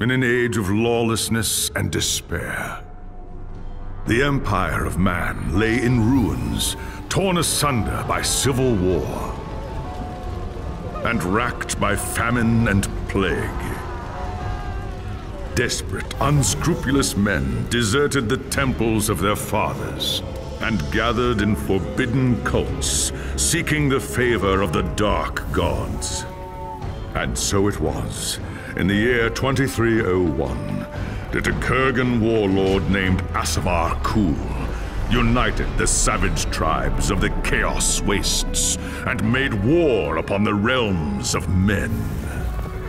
in an age of lawlessness and despair. The empire of man lay in ruins, torn asunder by civil war, and racked by famine and plague. Desperate, unscrupulous men deserted the temples of their fathers and gathered in forbidden cults, seeking the favor of the dark gods. And so it was, in the year 2301, that a Kurgan warlord named Asavar Kul united the savage tribes of the Chaos Wastes and made war upon the realms of men.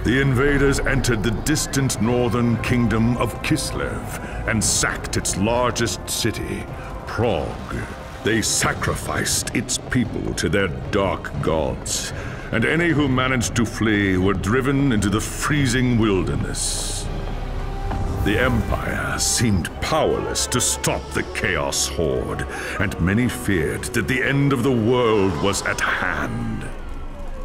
The invaders entered the distant northern kingdom of Kislev and sacked its largest city, Prague. They sacrificed its people to their dark gods, and any who managed to flee were driven into the freezing wilderness. The Empire seemed powerless to stop the Chaos Horde, and many feared that the end of the world was at hand.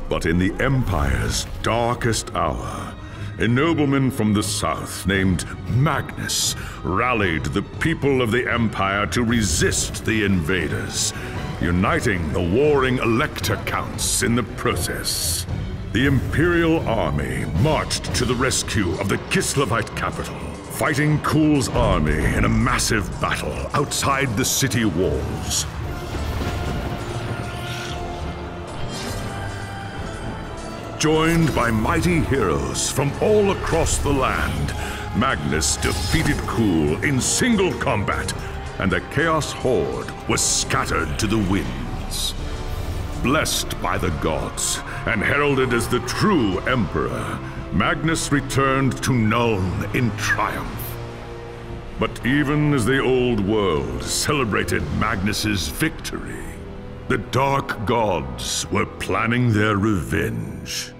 But in the Empire's darkest hour, a nobleman from the south named Magnus rallied the people of the Empire to resist the invaders, uniting the warring Elector Counts in the process. The Imperial Army marched to the rescue of the Kislevite capital, fighting Kul's army in a massive battle outside the city walls. Joined by mighty heroes from all across the land, Magnus defeated Kul in single combat, and the Chaos Horde was scattered to the winds. Blessed by the gods and heralded as the true Emperor, Magnus returned to Nuln in triumph. But even as the old world celebrated Magnus's victory, the dark gods were planning their revenge.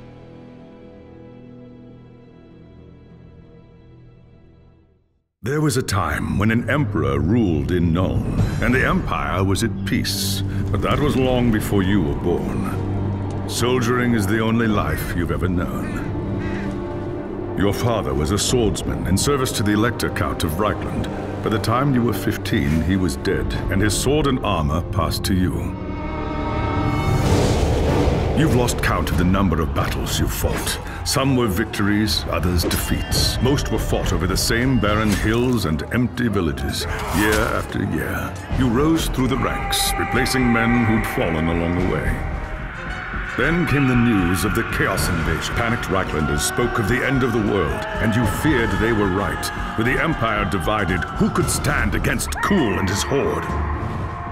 There was a time when an emperor ruled in Nuln, and the Empire was at peace. But that was long before you were born. Soldiering is the only life you've ever known. Your father was a swordsman in service to the Elector Count of Reichland. By the time you were 15, he was dead, and his sword and armor passed to you. You've lost count of the number of battles you've fought. Some were victories, others defeats. Most were fought over the same barren hills and empty villages, year after year. You rose through the ranks, replacing men who'd fallen along the way. Then came the news of the Chaos invasion. Panicked Reichlanders spoke of the end of the world, and you feared they were right. With the Empire divided, who could stand against Kul and his horde?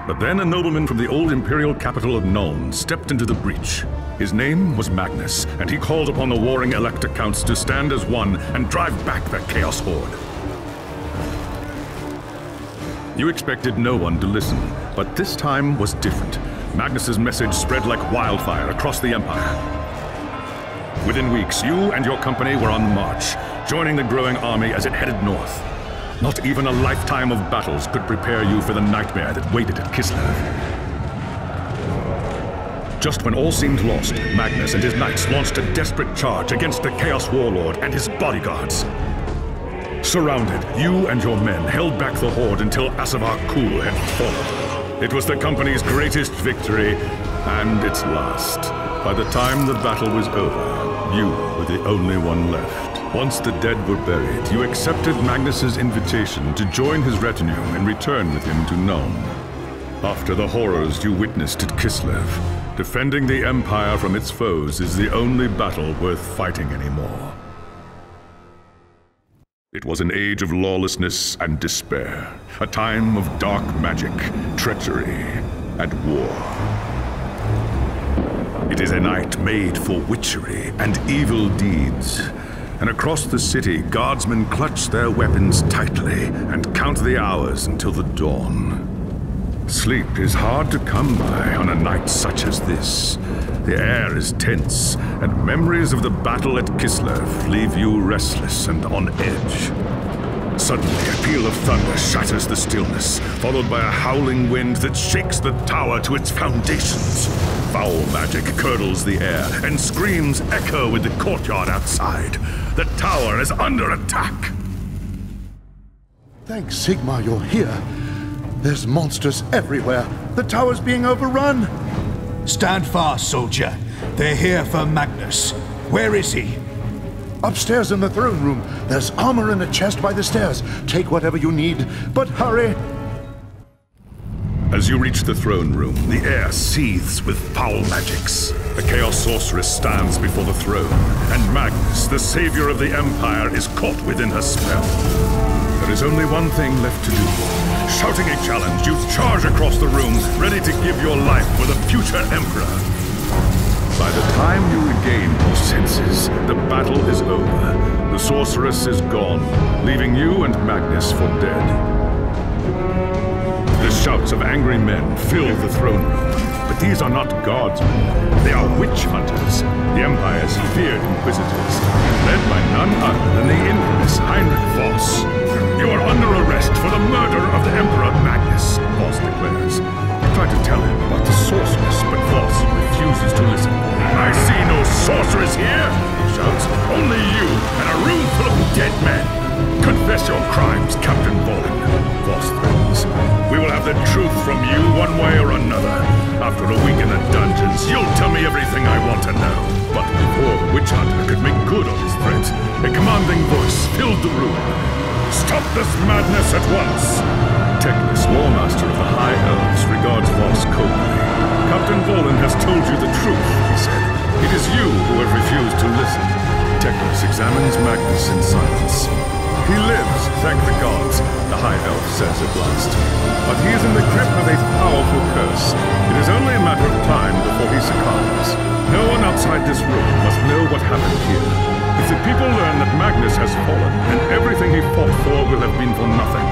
But then a nobleman from the old imperial capital of Nuln stepped into the breach. His name was Magnus, and he called upon the warring Elector Counts to stand as one and drive back the Chaos Horde. You expected no one to listen, but this time was different. Magnus's message spread like wildfire across the Empire. Within weeks, you and your company were on the march, joining the growing army as it headed north. Not even a lifetime of battles could prepare you for the nightmare that waited at Kislev. Just when all seemed lost, Magnus and his knights launched a desperate charge against the Chaos Warlord and his bodyguards. Surrounded, you and your men held back the horde until Asavar Kul had fallen. It was the company's greatest victory, and its last. By the time the battle was over, you were the only one left. Once the dead were buried, you accepted Magnus's invitation to join his retinue and return with him to Nuln. After the horrors you witnessed at Kislev, defending the Empire from its foes is the only battle worth fighting anymore. It was an age of lawlessness and despair, a time of dark magic, treachery, and war. It is a night made for witchery and evil deeds. And across the city, guardsmen clutch their weapons tightly and count the hours until the dawn. Sleep is hard to come by on a night such as this. The air is tense, and memories of the battle at Kislev leave you restless and on edge. Suddenly, a peal of thunder shatters the stillness, followed by a howling wind that shakes the tower to its foundations. Foul magic curdles the air, and screams echo in the courtyard outside. The tower is under attack. Thank Sigmar you're here. There's monsters everywhere. The tower's being overrun. Stand fast, soldier. They're here for Magnus. Where is he? Upstairs in the throne room. There's armor in a chest by the stairs. Take whatever you need, but hurry. As you reach the throne room, the air seethes with foul magics. The Chaos Sorceress stands before the throne, and Magnus, the savior of the Empire, is caught within her spell. There is only one thing left to do. Shouting a challenge, you charge across the room, ready to give your life for the future Emperor. By the time you regain your senses, the battle is over. The Sorceress is gone, leaving you and Magnus for dead. The shouts of angry men fill the throne room, but these are not guardsmen. They are witch hunters, the Empire's feared inquisitors, led by none other than the infamous Heinrich Voss. You are under arrest for the murder of the Emperor Magnus, Voss declares. You try to tell him about the sorceress, but Voss refuses to listen. I see no sorceress here, he shouts. Only you and a room full of dead men. Confess your crimes, Captain Volin, Voss threatens. We will have the truth from you one way or another. After a week in the dungeons, you'll tell me everything I want to know. But before the witch hunter could make good on his threat, a commanding voice filled the room. Stop this madness at once! Teknus, Lawmaster of the High Elves, regards Voss coldly. Captain Volin has told you the truth, he said. It is you who have refused to listen. Teknus examines Magnus in silence. He lives, thank the gods, the High Elf says at last. But he is in the grip of a powerful curse. It is only a matter of time before he succumbs. No one outside this room must know what happened here. If the people learn that Magnus has fallen, then everything he fought for will have been for nothing.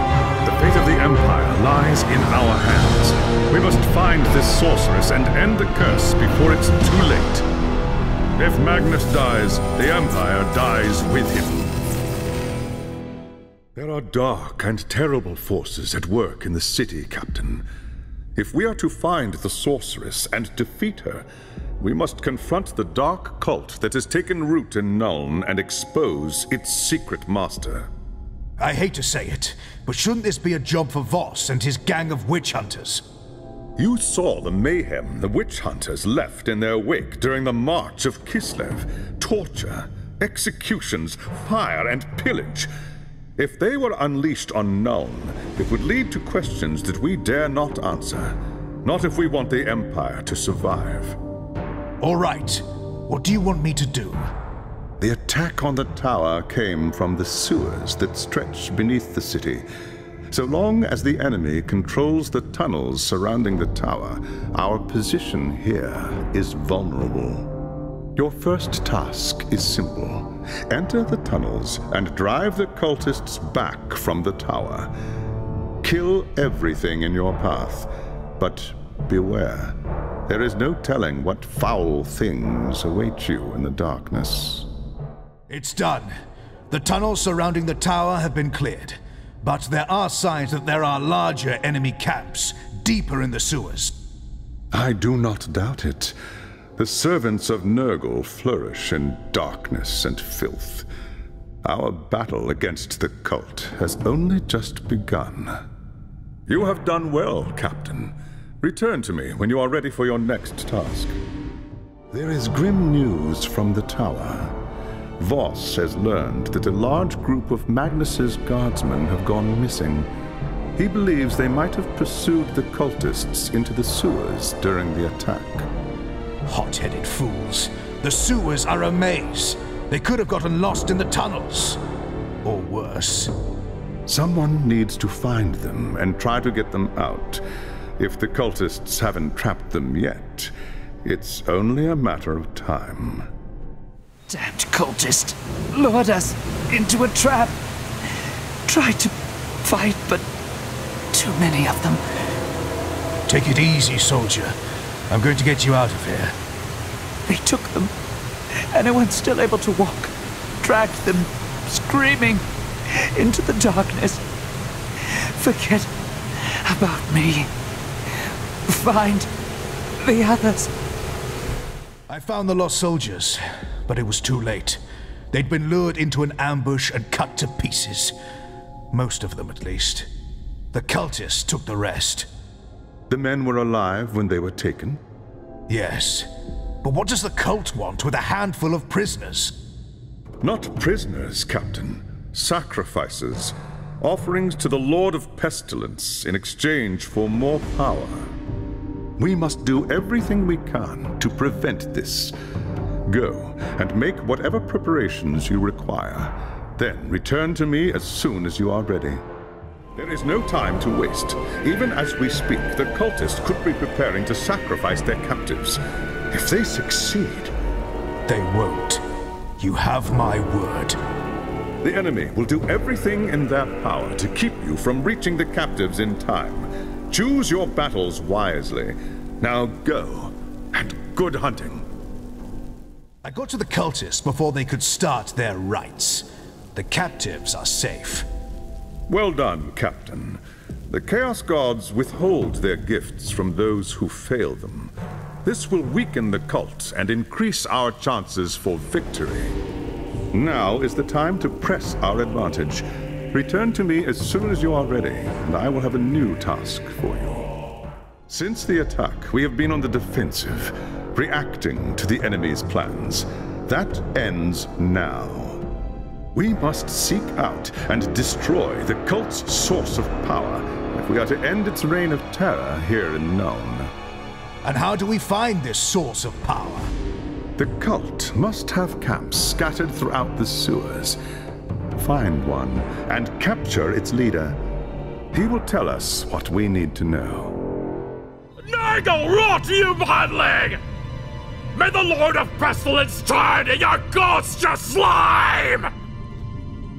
The fate of the Empire lies in our hands. We must find this sorceress and end the curse before it's too late. If Magnus dies, the Empire dies with him. There are dark and terrible forces at work in the city, Captain. If we are to find the sorceress and defeat her, we must confront the dark cult that has taken root in Nuln and expose its secret master. I hate to say it, but shouldn't this be a job for Voss and his gang of witch hunters? You saw the mayhem the witch hunters left in their wake during the March of Kislev. Torture, executions, fire, and pillage. If they were unleashed on Nuln, it would lead to questions that we dare not answer. Not if we want the Empire to survive. All right. What do you want me to do? The attack on the tower came from the sewers that stretch beneath the city. So long as the enemy controls the tunnels surrounding the tower, our position here is vulnerable. Your first task is simple. Enter the tunnels and drive the cultists back from the tower. Kill everything in your path, but beware. There is no telling what foul things await you in the darkness. It's done. The tunnels surrounding the tower have been cleared, but there are signs that there are larger enemy camps deeper in the sewers. I do not doubt it. The servants of Nurgle flourish in darkness and filth. Our battle against the cult has only just begun. You have done well, Captain. Return to me when you are ready for your next task. There is grim news from the tower. Voss has learned that a large group of Magnus's guardsmen have gone missing. He believes they might have pursued the cultists into the sewers during the attack. Hot-headed fools. The sewers are a maze. They could have gotten lost in the tunnels. Or worse. Someone needs to find them and try to get them out. If the cultists haven't trapped them yet, it's only a matter of time. Damned cultist lured us into a trap. Tried to fight, but too many of them. Take it easy, soldier. I'm going to get you out of here. They took them. Anyone still able to walk dragged them, screaming, into the darkness. Forget about me. Find the others. I found the lost soldiers, but it was too late. They'd been lured into an ambush and cut to pieces. Most of them, at least. The cultists took the rest. The men were alive when they were taken? Yes. But what does the cult want with a handful of prisoners? Not prisoners, Captain. Sacrifices. Offerings to the Lord of Pestilence in exchange for more power. We must do everything we can to prevent this. Go and make whatever preparations you require. Then return to me as soon as you are ready. There is no time to waste. Even as we speak, the cultists could be preparing to sacrifice their captives. If they succeed... They won't. You have my word. The enemy will do everything in their power to keep you from reaching the captives in time. Choose your battles wisely. Now go, and good hunting. I got to the cultists before they could start their rites. The captives are safe. Well done, Captain. The Chaos Gods withhold their gifts from those who fail them. This will weaken the cult and increase our chances for victory. Now is the time to press our advantage. Return to me as soon as you are ready, and I will have a new task for you. Since the attack, we have been on the defensive, reacting to the enemy's plans. That ends now. We must seek out and destroy the cult's source of power if we are to end its reign of terror here in Nuln. And how do we find this source of power? The cult must have camps scattered throughout the sewers. Find one and capture its leader. He will tell us what we need to know. Nigel, rot you madling! May the Lord of Pestilence turn in your ghost-your slime!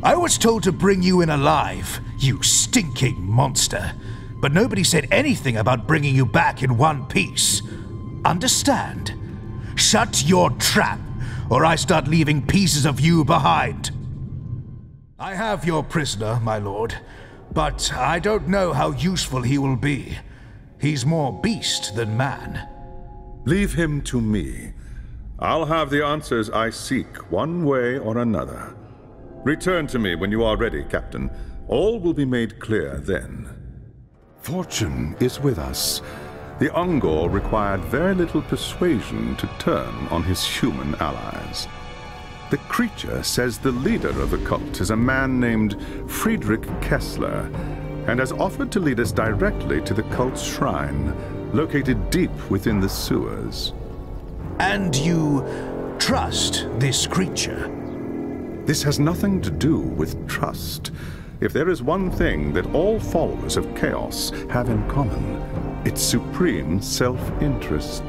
I was told to bring you in alive, you stinking monster. But nobody said anything about bringing you back in one piece. Understand? Shut your trap, or I start leaving pieces of you behind. I have your prisoner, my lord, but I don't know how useful he will be. He's more beast than man. Leave him to me. I'll have the answers I seek, one way or another. Return to me when you are ready, Captain. All will be made clear then. Fortune is with us. The Ungor required very little persuasion to turn on his human allies. The creature says the leader of the cult is a man named Friedrich Kessler, and has offered to lead us directly to the cult's shrine, located deep within the sewers. And you trust this creature? This has nothing to do with trust. If there is one thing that all followers of Chaos have in common, it's supreme self-interest.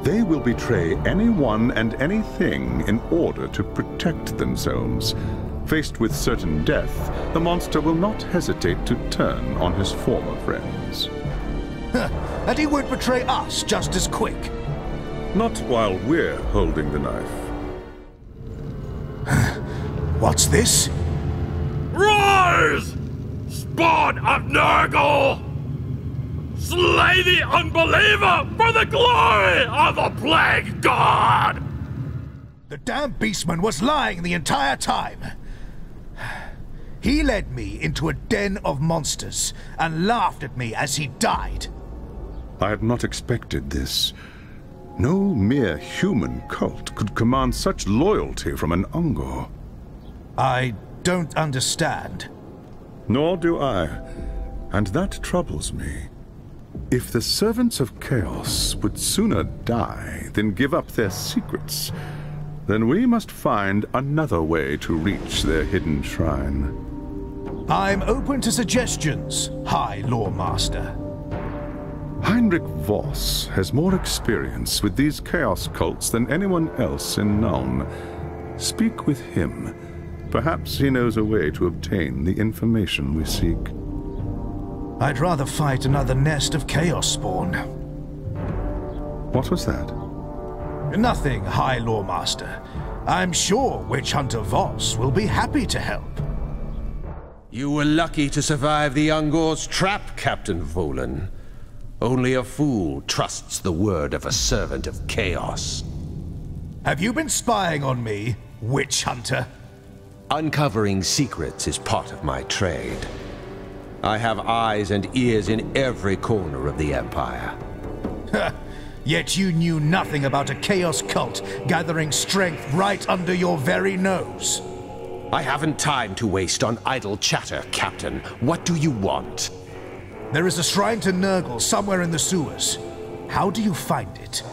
They will betray anyone and anything in order to protect themselves. Faced with certain death, the monster will not hesitate to turn on his former friends. And he won't betray us just as quick. Not while we're holding the knife. What's this? Rise! Spawn of Nurgle! Slay the unbeliever for the glory of the Plague God! The damn beastman was lying the entire time. He led me into a den of monsters and laughed at me as he died. I had not expected this. No mere human cult could command such loyalty from an Ungor. I don't understand. Nor do I, and that troubles me. If the servants of Chaos would sooner die than give up their secrets, then we must find another way to reach their hidden shrine. I'm open to suggestions, High Lawmaster. Heinrich Voss has more experience with these Chaos cults than anyone else in Nuln. Speak with him. Perhaps he knows a way to obtain the information we seek. I'd rather fight another nest of Chaosbane. What was that? Nothing, High Lawmaster. I'm sure Witch Hunter Voss will be happy to help. You were lucky to survive the Ungor's trap, Captain Volan. Only a fool trusts the word of a servant of Chaos. Have you been spying on me, witch hunter? Uncovering secrets is part of my trade. I have eyes and ears in every corner of the Empire. Yet you knew nothing about a chaos cult gathering strength right under your very nose. I haven't time to waste on idle chatter, Captain. What do you want? There is a shrine to Nurgle somewhere in the sewers. How do you find it?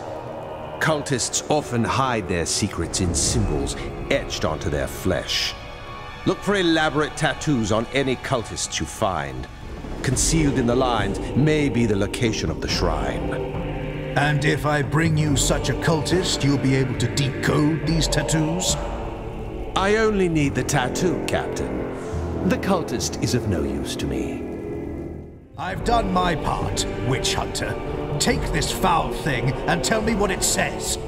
Cultists often hide their secrets in symbols etched onto their flesh. Look for elaborate tattoos on any cultists you find. Concealed in the lines may be the location of the shrine. And if I bring you such a cultist, you'll be able to decode these tattoos? I only need the tattoo, Captain. The cultist is of no use to me. I've done my part, witch hunter. Take this foul thing and tell me what it says.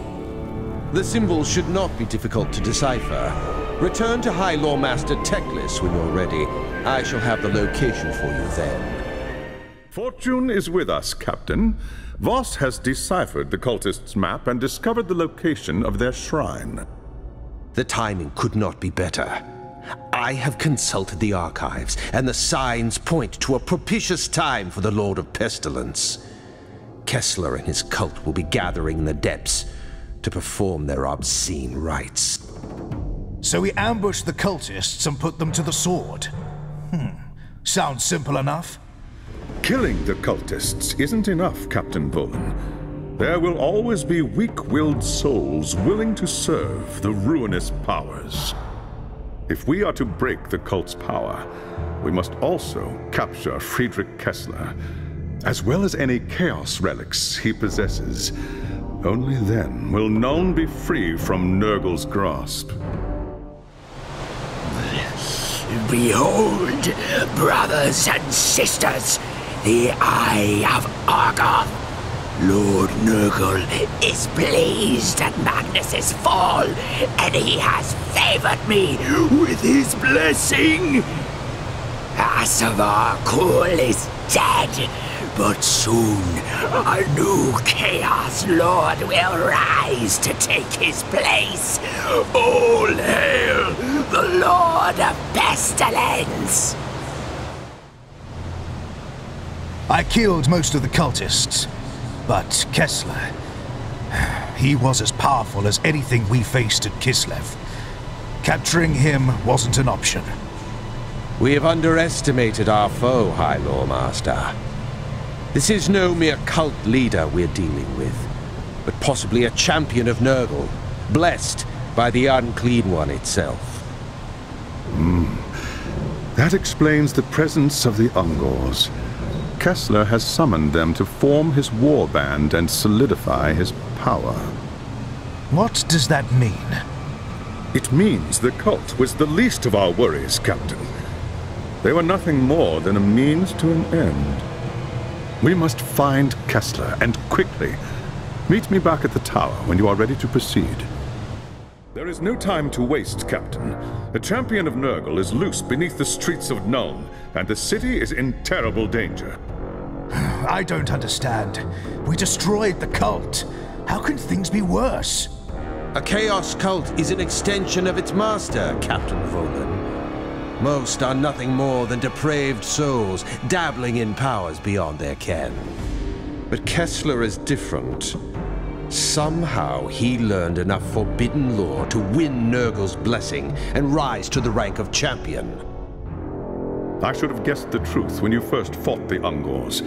The symbols should not be difficult to decipher. Return to High Lore Master Teclis when you're ready. I shall have the location for you then. Fortune is with us, Captain. Voss has deciphered the cultists' map and discovered the location of their shrine. The timing could not be better. I have consulted the archives, and the signs point to a propitious time for the Lord of Pestilence. Kessler and his cult will be gathering in the depths to perform their obscene rites. So we ambush the cultists and put them to the sword. Sounds simple enough. Killing the cultists isn't enough, Captain Volan. There will always be weak-willed souls willing to serve the ruinous powers. If we are to break the cult's power, we must also capture Friedrich Kessler, as well as any chaos relics he possesses. Only then will Nuln be free from Nurgle's grasp. Behold, brothers and sisters, the Eye of Argoth. Lord Nurgle is pleased at Magnus's fall, and he has favored me with his blessing. Asavar Kul is dead, but soon a new Chaos Lord will rise to take his place. All hail the Lord of Pestilence! I killed most of the cultists, but Kessler, he was as powerful as anything we faced at Kislev. Capturing him wasn't an option. We have underestimated our foe, High Lore Master. This is no mere cult leader we're dealing with, but possibly a champion of Nurgle, blessed by the Unclean One itself. That explains the presence of the Ungors. Kessler has summoned them to form his war band and solidify his power. What does that mean? It means the cult was the least of our worries, Captain. They were nothing more than a means to an end. We must find Kessler, and quickly. Meet me back at the tower when you are ready to proceed. There is no time to waste, Captain. The champion of Nurgle is loose beneath the streets of Nuln, and the city is in terrible danger. I don't understand. We destroyed the cult. How can things be worse? A chaos cult is an extension of its master, Captain Volan. Most are nothing more than depraved souls, dabbling in powers beyond their ken. But Kessler is different. Somehow he learned enough forbidden lore to win Nurgle's blessing and rise to the rank of champion. I should have guessed the truth when you first fought the Ungors.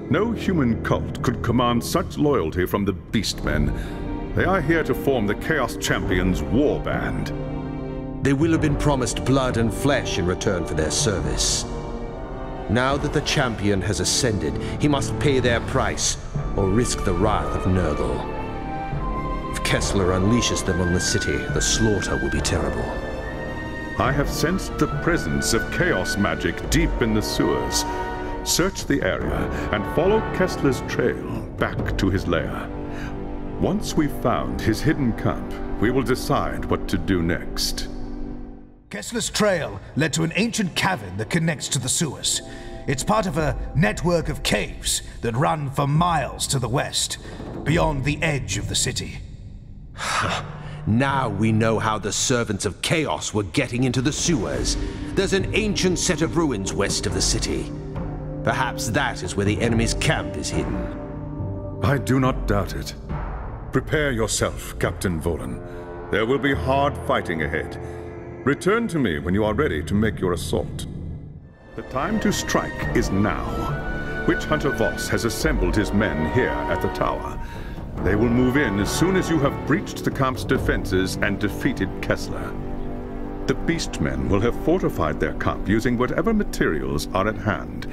No human cult could command such loyalty from the Beastmen. They are here to form the Chaos Champions' war band. They will have been promised blood and flesh in return for their service. Now that the champion has ascended, he must pay their price or risk the wrath of Nurgle. If Kessler unleashes them on the city, the slaughter will be terrible. I have sensed the presence of chaos magic deep in the sewers. Search the area and follow Kessler's trail back to his lair. Once we've found his hidden camp, we will decide what to do next. Kessler's trail led to an ancient cavern that connects to the sewers. It's part of a network of caves that run for miles to the west, beyond the edge of the city. Now we know how the servants of Chaos were getting into the sewers. There's an ancient set of ruins west of the city. Perhaps that is where the enemy's camp is hidden. I do not doubt it. Prepare yourself, Captain Volan. There will be hard fighting ahead. Return to me when you are ready to make your assault. The time to strike is now. Witch Hunter Voss has assembled his men here at the tower. They will move in as soon as you have breached the camp's defenses and defeated Kessler. The Beastmen will have fortified their camp using whatever materials are at hand.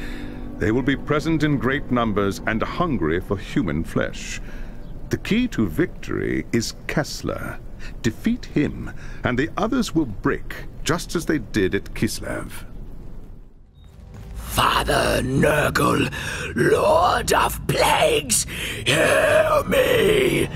They will be present in great numbers and hungry for human flesh. The key to victory is Kessler. Defeat him, and the others will break, just as they did at Kislev. Father Nurgle, Lord of Plagues, hear me!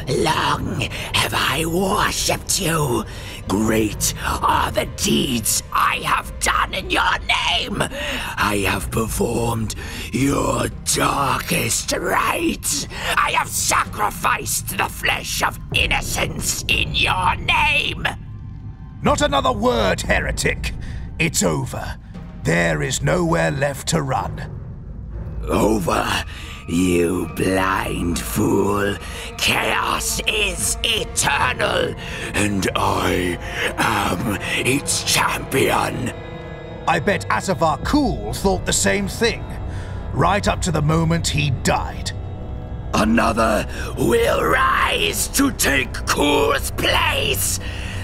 Long have I worshipped you. Great are the deeds I have done in your name. I have performed your darkest rites. I have sacrificed the flesh of innocents in your name. Not another word, heretic. It's over. There is nowhere left to run. Over, you blind fool. Chaos is eternal, and I am its champion. I bet Asavar Kul thought the same thing, right up to the moment he died. Another will rise to take Kul's place.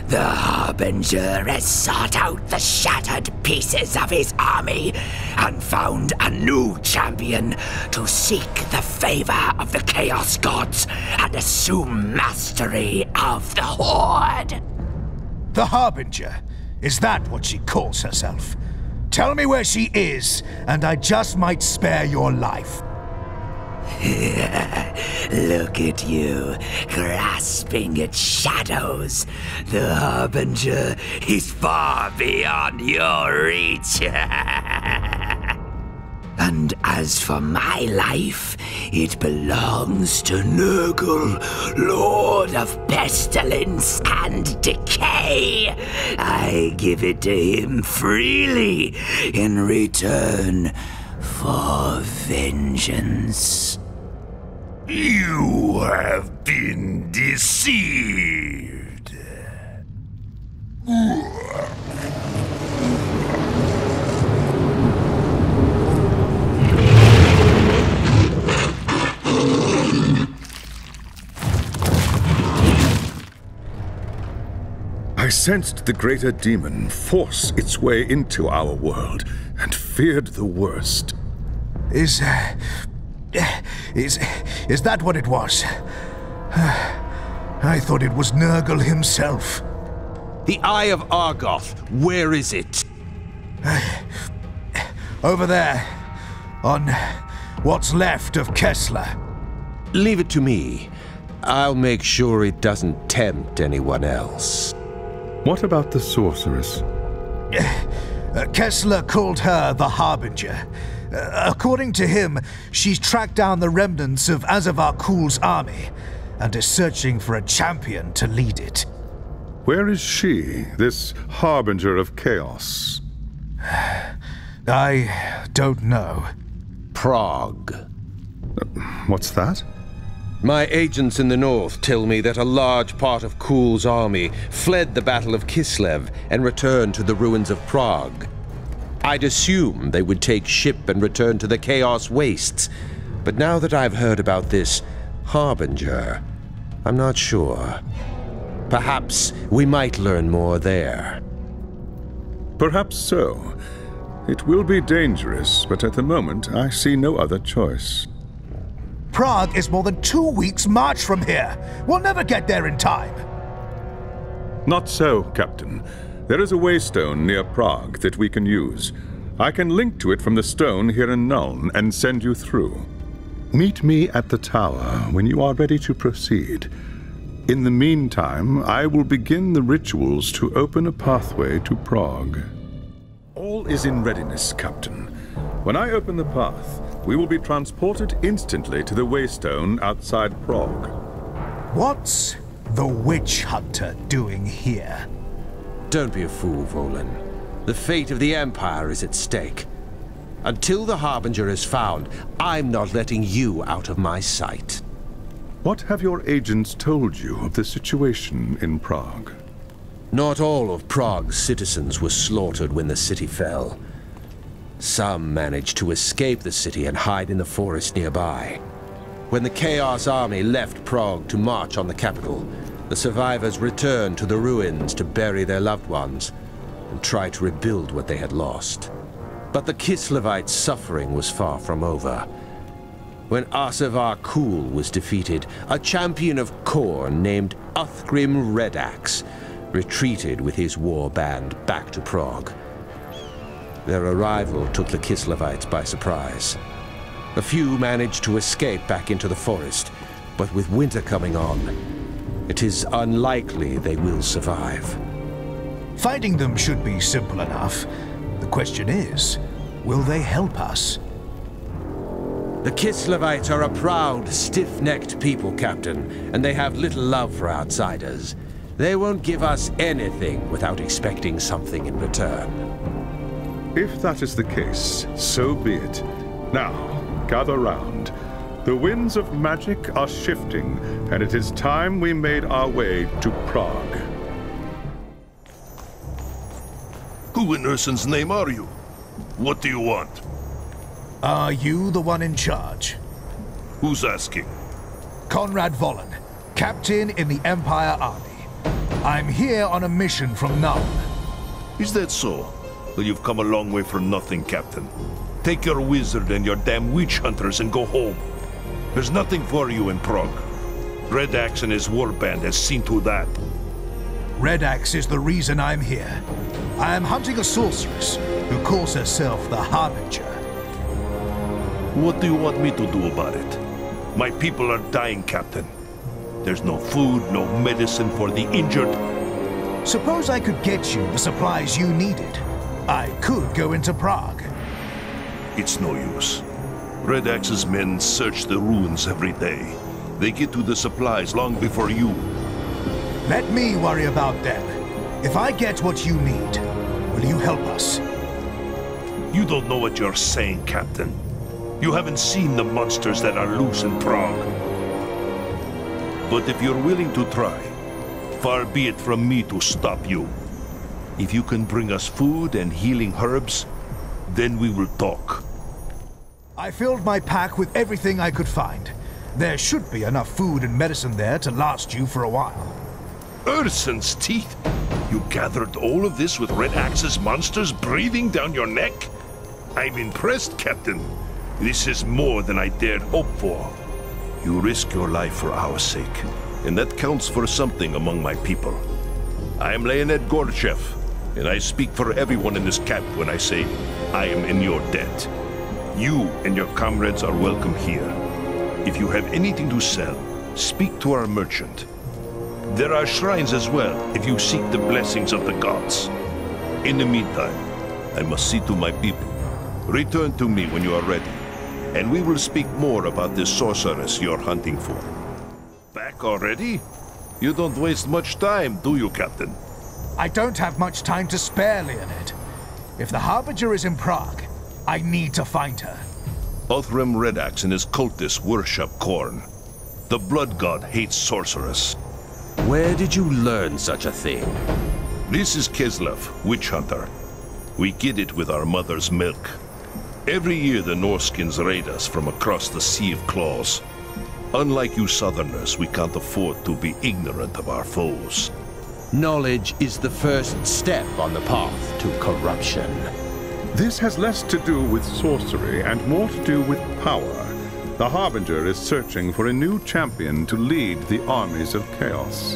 The Harbinger has sought out the shattered pieces of his army and found a new champion to seek the favor of the Chaos Gods and assume mastery of the Horde. The Harbinger? Is that what she calls herself? Tell me where she is, and I just might spare your life. Look at you, grasping at shadows. The Harbinger is far beyond your reach. And as for my life, it belongs to Nurgle, Lord of Pestilence and Decay. I give it to him freely in return for vengeance. You have been deceived. I sensed the greater demon force its way into our world and feared the worst. Is that what it was? I thought it was Nurgle himself. The Eye of Argoth, where is it? Over there, on what's left of Kessler. Leave it to me. I'll make sure it doesn't tempt anyone else. What about the sorceress? Kessler called her the Harbinger. According to him, she's tracked down the remnants of Asavar Kul's army and is searching for a champion to lead it. Where is she, this Harbinger of Chaos? I don't know. Prague. What's that? My agents in the north tell me that a large part of Kul's army fled the Battle of Kislev and returned to the ruins of Prague. I'd assume they would take ship and return to the Chaos Wastes, but now that I've heard about this Harbinger, I'm not sure. Perhaps we might learn more there. Perhaps so. It will be dangerous, but at the moment I see no other choice. Prague is more than 2 weeks' march from here. We'll never get there in time. Not so, Captain. There is a waystone near Prague that we can use. I can link to it from the stone here in Nuln and send you through. Meet me at the tower when you are ready to proceed. In the meantime, I will begin the rituals to open a pathway to Prague. All is in readiness, Captain. When I open the path, we will be transported instantly to the waystone outside Prague. What's the witch hunter doing here? Don't be a fool, Volan. The fate of the Empire is at stake. Until the Harbinger is found, I'm not letting you out of my sight. What have your agents told you of the situation in Prague? Not all of Prague's citizens were slaughtered when the city fell. Some managed to escape the city and hide in the forest nearby. When the Chaos Army left Prague to march on the capital, the survivors returned to the ruins to bury their loved ones and try to rebuild what they had lost. But the Kislevites' suffering was far from over. When Asavar Kul was defeated, a champion of Khorne named Uthgrim Redax retreated with his war band back to Prague. Their arrival took the Kislevites by surprise. A few managed to escape back into the forest, but with winter coming on, it is unlikely they will survive. Finding them should be simple enough. The question is, will they help us? The Kislevites are a proud, stiff-necked people, Captain, and they have little love for outsiders. They won't give us anything without expecting something in return. If that is the case, so be it. Now, gather round. The winds of magic are shifting, and it is time we made our way to Prague. Who in Ursun's name are you? What do you want? Are you the one in charge? Who's asking? Conrad Volin, captain in the Empire Army. I'm here on a mission from Nuln. Is that so? Well, you've come a long way for nothing, Captain. Take your wizard and your damn witch hunters and go home. There's nothing for you in Prague. Redax and his warband has seen to that. Redax is the reason I'm here. I am hunting a sorceress who calls herself the Harbinger. What do you want me to do about it? My people are dying, Captain. There's no food, no medicine for the injured. Suppose I could get you the supplies you needed. I could go into Prague. It's no use. Redax's men search the ruins every day. They get to the supplies long before you. Let me worry about them. If I get what you need, will you help us? You don't know what you're saying, Captain. You haven't seen the monsters that are loose in Prague. But if you're willing to try, far be it from me to stop you. If you can bring us food and healing herbs, then we will talk. I filled my pack with everything I could find. There should be enough food and medicine there to last you for a while. Ursun's teeth? You gathered all of this with Redax's monsters breathing down your neck? I'm impressed, Captain. This is more than I dared hope for. You risk your life for our sake, and that counts for something among my people. I am Leonid Gorchev, and I speak for everyone in this camp when I say I am in your debt. You and your comrades are welcome here. If you have anything to sell, speak to our merchant. There are shrines as well, if you seek the blessings of the gods. In the meantime, I must see to my people. Return to me when you are ready, and we will speak more about this sorceress you're hunting for. Back already? You don't waste much time, do you, Captain? I don't have much time to spare, Leonid. If the Harbinger is in Prague, I need to find her. Uthgrim Redax and his cultists worship Khorne. The blood god hates sorcerers. Where did you learn such a thing? This is Kislev, witch hunter. We get it with our mother's milk. Every year the Norskins raid us from across the Sea of Claws. Unlike you Southerners, we can't afford to be ignorant of our foes. Knowledge is the first step on the path to corruption. This has less to do with sorcery and more to do with power. The Harbinger is searching for a new champion to lead the armies of chaos.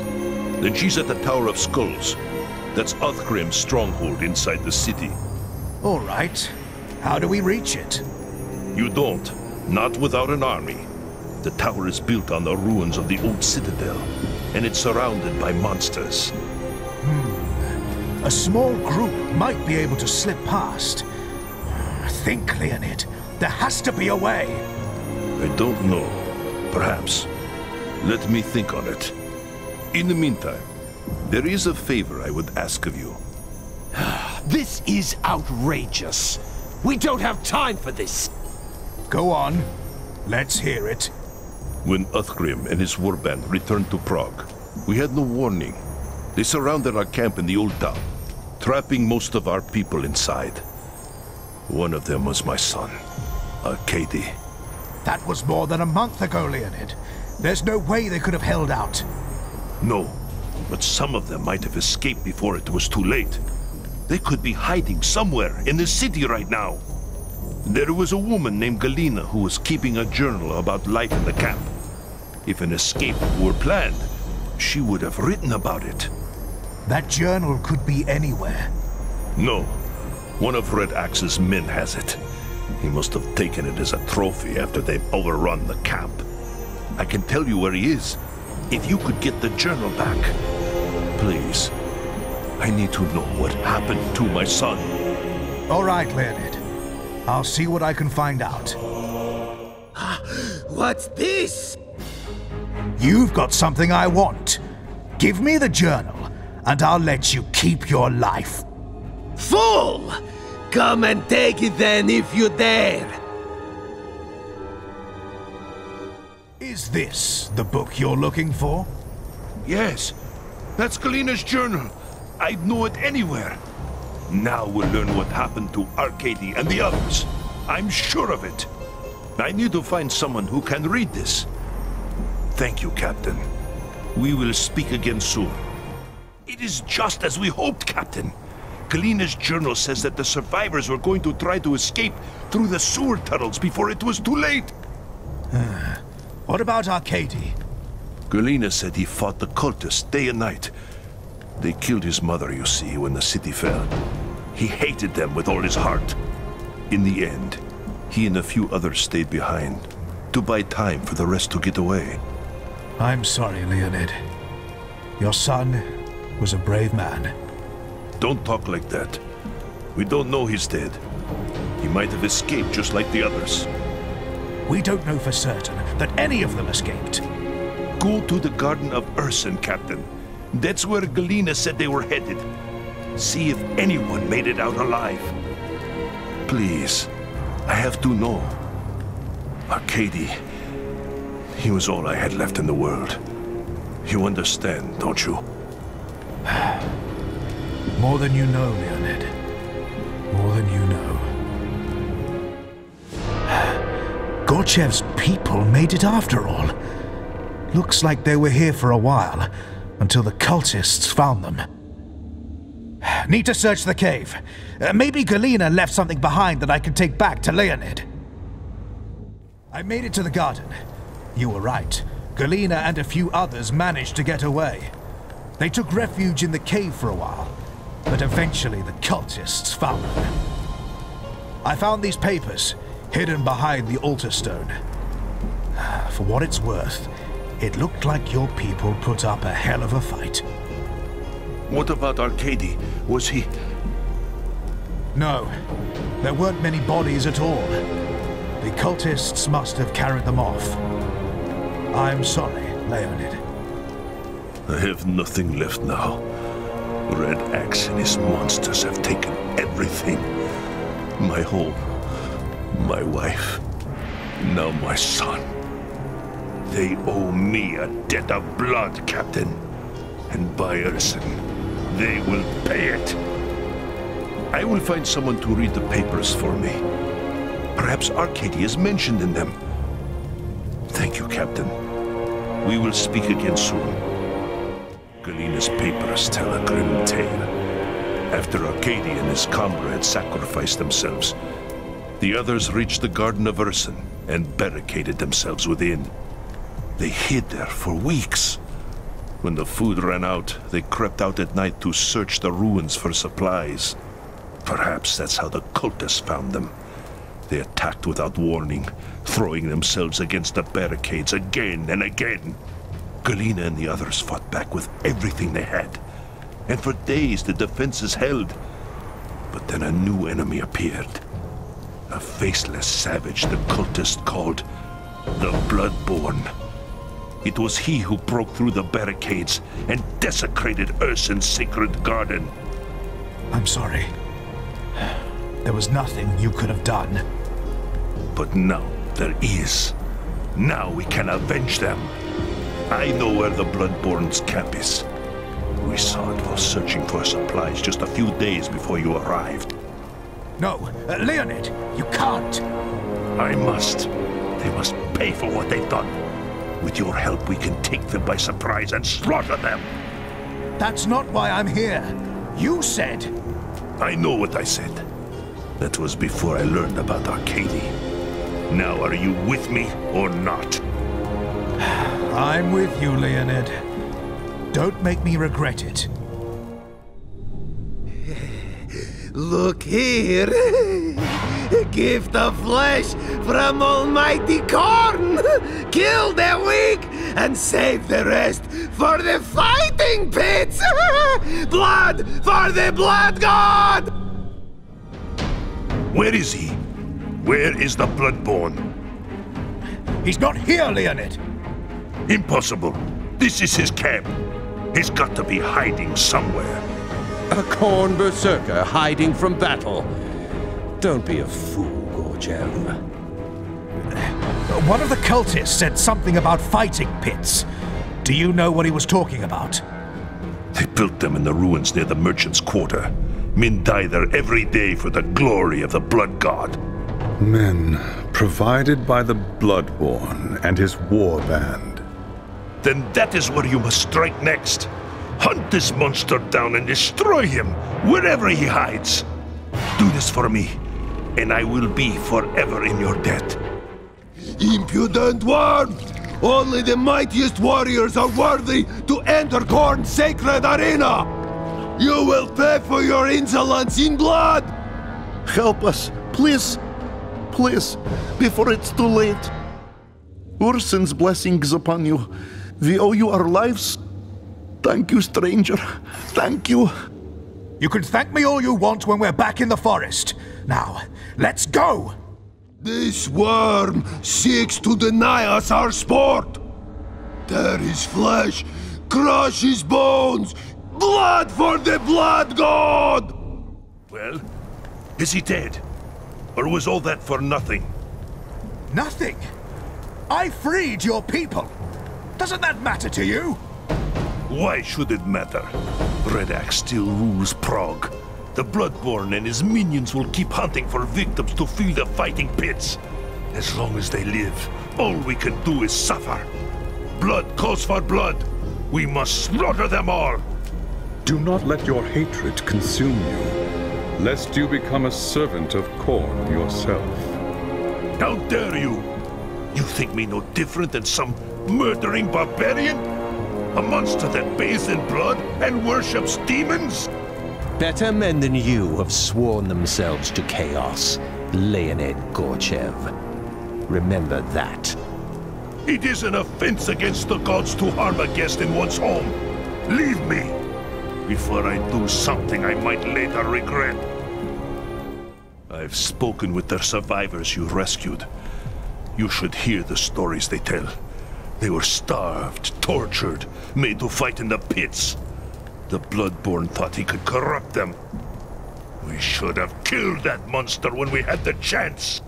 Then she's at the Tower of Skulls. That's Uthgrim's stronghold inside the city. All right. How do we reach it? You don't. Not without an army. The tower is built on the ruins of the old citadel, and it's surrounded by monsters. A small group might be able to slip past. Think, Leonid. There has to be a way. I don't know. Perhaps. Let me think on it. In the meantime, there is a favor I would ask of you. This is outrageous. We don't have time for this. Go on. Let's hear it. When Uthgrim and his warband returned to Prague, we had no warning. They surrounded our camp in the old town, trapping most of our people inside. One of them was my son, Arkady. That was more than a month ago, Leonid. There's no way they could have held out. No, but some of them might have escaped before it was too late. They could be hiding somewhere in the city right now. There was a woman named Galina who was keeping a journal about life in the camp. If an escape were planned, she would have written about it. That journal could be anywhere. No. One of Red Axe's men has it. He must have taken it as a trophy after they've overrun the camp. I can tell you where he is, if you could get the journal back. Please. I need to know what happened to my son. All right, Leonid. I'll see what I can find out. What's this? You've got something I want. Give me the journal, and I'll let you keep your life. Fool! Come and take it then if you dare. Is this the book you're looking for? Yes, that's Galina's journal. I'd know it anywhere. Now we'll learn what happened to Arkady and the others. I'm sure of it. I need to find someone who can read this. Thank you, Captain. We will speak again soon. It is just as we hoped, Captain. Galina's journal says that the survivors were going to try to escape through the sewer tunnels before it was too late. What about Arkady? Galina said he fought the cultists day and night. They killed his mother, you see, when the city fell. He hated them with all his heart. In the end, he and a few others stayed behind to buy time for the rest to get away. I'm sorry, Leonid. Your son was a brave man. Don't talk like that. We don't know he's dead. He might have escaped just like the others. We don't know for certain that any of them escaped. Go to the Garden of Ursen, Captain. That's where Galina said they were headed. See if anyone made it out alive. Please, I have to know. Arkady, he was all I had left in the world. You understand, don't you? More than you know, Leonid. More than you know. Gorchev's people made it after all. Looks like they were here for a while, until the cultists found them. Need to search the cave. Maybe Galina left something behind that I can take back to Leonid. I made it to the garden. You were right. Galina and a few others managed to get away. They took refuge in the cave for a while, but eventually the cultists found them. I found these papers, hidden behind the altar stone. For what it's worth, it looked like your people put up a hell of a fight. What about Arkady? Was he... No, there weren't many bodies at all. The cultists must have carried them off. I'm sorry, Leonid. I have nothing left now. Red Axe and his monsters have taken everything. My home, my wife, now my son. They owe me a debt of blood, Captain. And by Ursen, they will pay it. I will find someone to read the papers for me. Perhaps Arkady is mentioned in them. Thank you, Captain. We will speak again soon. Galina's papers tell a grim tale. After Arkady and his comrades sacrificed themselves, the others reached the Garden of Ursen and barricaded themselves within. They hid there for weeks. When the food ran out, they crept out at night to search the ruins for supplies. Perhaps that's how the cultists found them. They attacked without warning, throwing themselves against the barricades again and again. Galina and the others fought back with everything they had. And for days the defenses held. But then a new enemy appeared. A faceless savage the cultists called the Bloodborne. It was he who broke through the barricades and desecrated Ursun's sacred garden. I'm sorry. There was nothing you could have done. But now there is. Now we can avenge them. I know where the Bloodborne's camp is. We saw it while searching for supplies just a few days before you arrived. No, Leonid, you can't. I must. They must pay for what they've done. With your help, we can take them by surprise and slaughter them. That's not why I'm here. You said... I know what I said. That was before I learned about Arcady. Now, are you with me or not? I'm with you, Leonid. Don't make me regret it. Look here! A gift of flesh from Almighty Korn! Kill the weak and save the rest for the fighting pits! Blood for the Blood God! Where is he? Where is the Bloodborne? He's not here, Leonid! Impossible. This is his camp. He's got to be hiding somewhere. A Korn berserker hiding from battle. Don't be a fool, Gorchev. One of the cultists said something about fighting pits. Do you know what he was talking about? They built them in the ruins near the merchant's quarter. Men die there every day for the glory of the Blood God. Men provided by the Bloodborne and his war band. Then that is where you must strike next. Hunt this monster down and destroy him, wherever he hides. Do this for me, and I will be forever in your debt. Impudent worm! Only the mightiest warriors are worthy to enter Korn's sacred arena! You will pay for your insolence in blood! Help us, please. Please, before it's too late. Ursun's blessings upon you. We owe you our lives. Thank you, stranger. Thank you. You can thank me all you want when we're back in the forest. Now, let's go! This worm seeks to deny us our sport. Tear his flesh, crush his bones. Blood for the Blood God! Well, is he dead? Or was all that for nothing? Nothing? I freed your people. Doesn't that matter to you? Why should it matter? Red Axe still rules Prague. The Bloodborne and his minions will keep hunting for victims to fill the fighting pits. As long as they live, all we can do is suffer. Blood calls for blood. We must slaughter them all. Do not let your hatred consume you, lest you become a servant of Korn yourself. How dare you? You think me no different than some murdering barbarian? A monster that bathes in blood and worships demons? Better men than you have sworn themselves to chaos, Leonid Gorchev. Remember that. It is an offense against the gods to harm a guest in one's home. Leave me, before I do something I might later regret. I've spoken with the survivors you rescued. You should hear the stories they tell. They were starved, tortured, made to fight in the pits. The Bloodborne thought he could corrupt them. We should have killed that monster when we had the chance.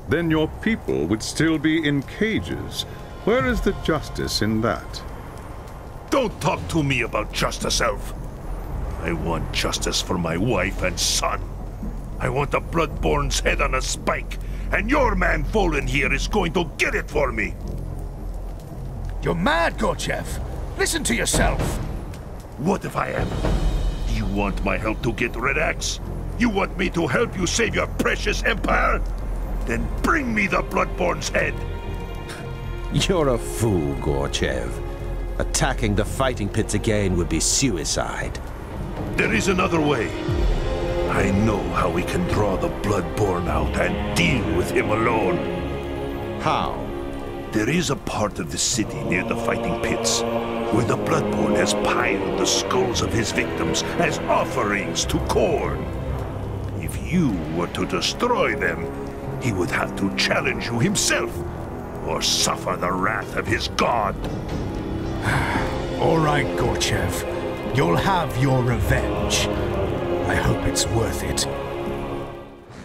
Then your people would still be in cages. Where is the justice in that? Don't talk to me about justice, Elf. I want justice for my wife and son. I want the Bloodborne's head on a spike, and your man Volan here is going to get it for me. You're mad, Gorchev. Listen to yourself. What if I am? You want my help to get Red Axe? You want me to help you save your precious empire? Then bring me the Bloodborne's head. You're a fool, Gorchev. Attacking the fighting pits again would be suicide. There is another way. I know how we can draw the Bloodborne out and deal with him alone. How? There is a part of the city near the fighting pits where the Bloodborne has piled the skulls of his victims as offerings to Korn. If you were to destroy them, he would have to challenge you himself. or suffer the wrath of his god. All right, Gorchev. You'll have your revenge. I hope it's worth it.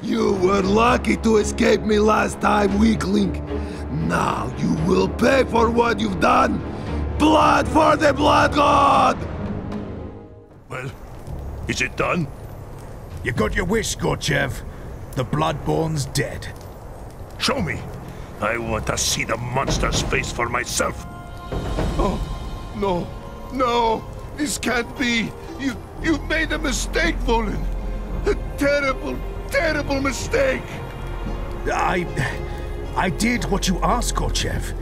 You were lucky to escape me last time, weakling. Now you will pay for what you've done. Blood for the blood god! Well, is it done? You got your wish, Gorchev. The Bloodborne's dead. Show me. I want to see the monster's face for myself. Oh, no, no, this can't be. You've made a mistake, Volan. A terrible, terrible mistake. I did what you asked, Gorchev.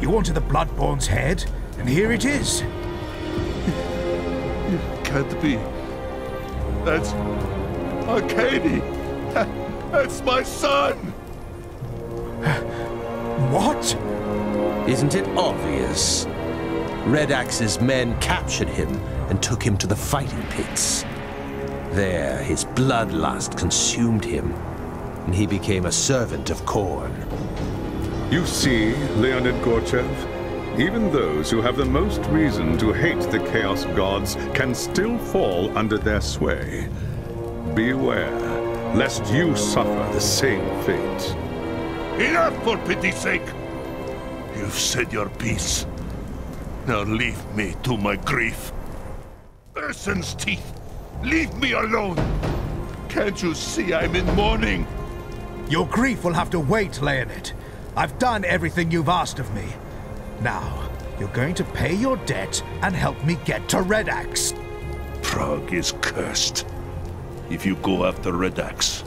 You wanted the Bloodborne's head, and here it is. It can't be. That's Arcady. That's my son. What? Isn't it obvious? Red Axe's men captured him and took him to the fighting pits. There, his bloodlust consumed him, and he became a servant of Khorne. You see, Leonid Gorchev, even those who have the most reason to hate the Chaos Gods can still fall under their sway. Beware, lest you suffer the same fate. Enough, for pity's sake! You've said your piece. Now leave me to my grief. Ursun's teeth! Leave me alone! Can't you see I'm in mourning? Your grief will have to wait, Leonid. I've done everything you've asked of me. Now, you're going to pay your debt and help me get to Red Axe. Prague is cursed. If you go after Red Axe,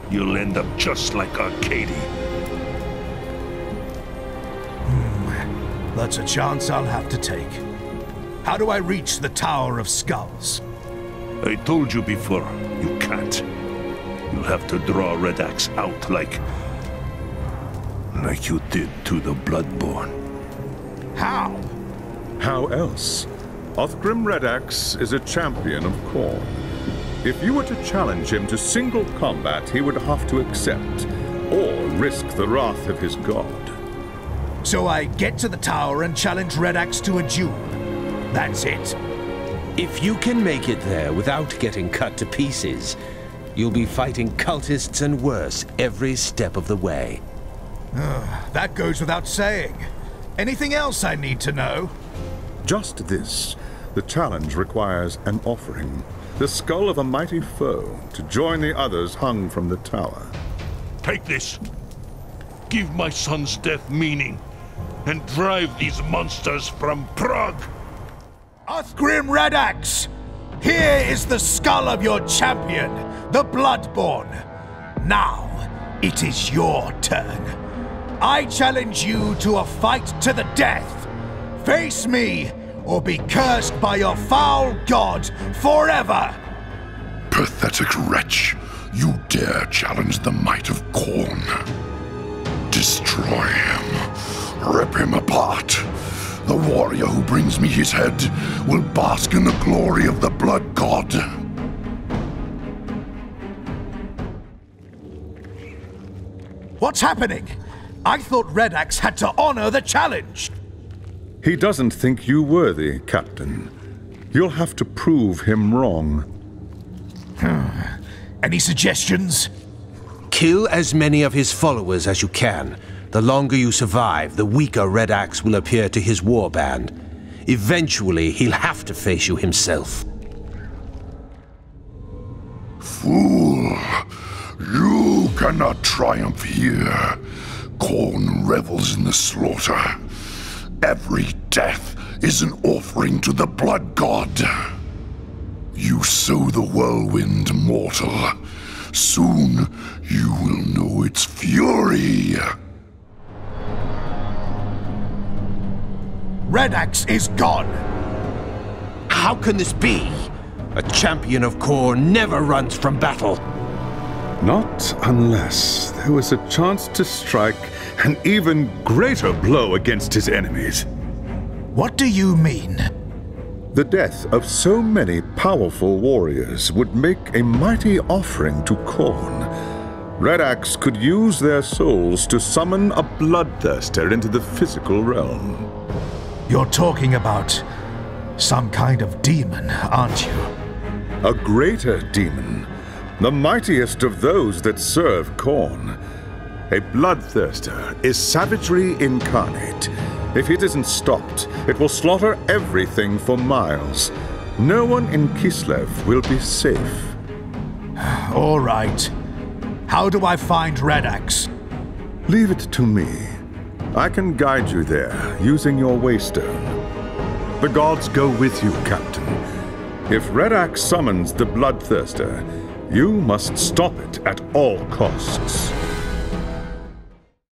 you'll end up just like Arcady. That's a chance I'll have to take. How do I reach the Tower of Skulls? I told you before, you can't. You'll have to draw Red Axe out like you did to the Bloodborne. How? How else? Othgrim Red Axe is a champion of Khorne. If you were to challenge him to single combat, he would have to accept, or risk the wrath of his god. So I get to the tower and challenge Red Axe to a duel. That's it. If you can make it there without getting cut to pieces, you'll be fighting cultists and worse every step of the way. That goes without saying. Anything else I need to know? Just this. The challenge requires an offering. The skull of a mighty foe to join the others hung from the tower. Take this. Give my son's death meaning, and drive these monsters from Prague! Othgrim Red Axe! Here is the skull of your champion, the Bloodborne. Now, it is your turn. I challenge you to a fight to the death. Face me, or be cursed by your foul god forever! Pathetic wretch. You dare challenge the might of Khorne. Destroy him. Rip him apart. The warrior who brings me his head will bask in the glory of the blood god. What's happening? I thought Red Axe had to honor the challenge. He doesn't think you worthy, Captain. You'll have to prove him wrong. Any suggestions? Kill as many of his followers as you can. The longer you survive, the weaker Red Axe will appear to his warband. Eventually, he'll have to face you himself. Fool! You cannot triumph here. Khorne revels in the slaughter. Every death is an offering to the blood god. You sow the whirlwind, mortal. Soon you will know its fury. Red Axe is gone. How can this be? A champion of Khorne never runs from battle. Not unless there was a chance to strike an even greater blow against his enemies. What do you mean? The death of so many powerful warriors would make a mighty offering to Khorne. Red Axe could use their souls to summon a bloodthirster into the physical realm. You're talking about some kind of demon, aren't you? A greater demon, the mightiest of those that serve Khorne. A bloodthirster is savagery incarnate. If it isn't stopped, it will slaughter everything for miles. No one in Kislev will be safe. All right. How do I find Red Axe? Leave it to me. I can guide you there, using your waystone. The gods go with you, Captain. If Red Axe summons the bloodthirster, you must stop it at all costs.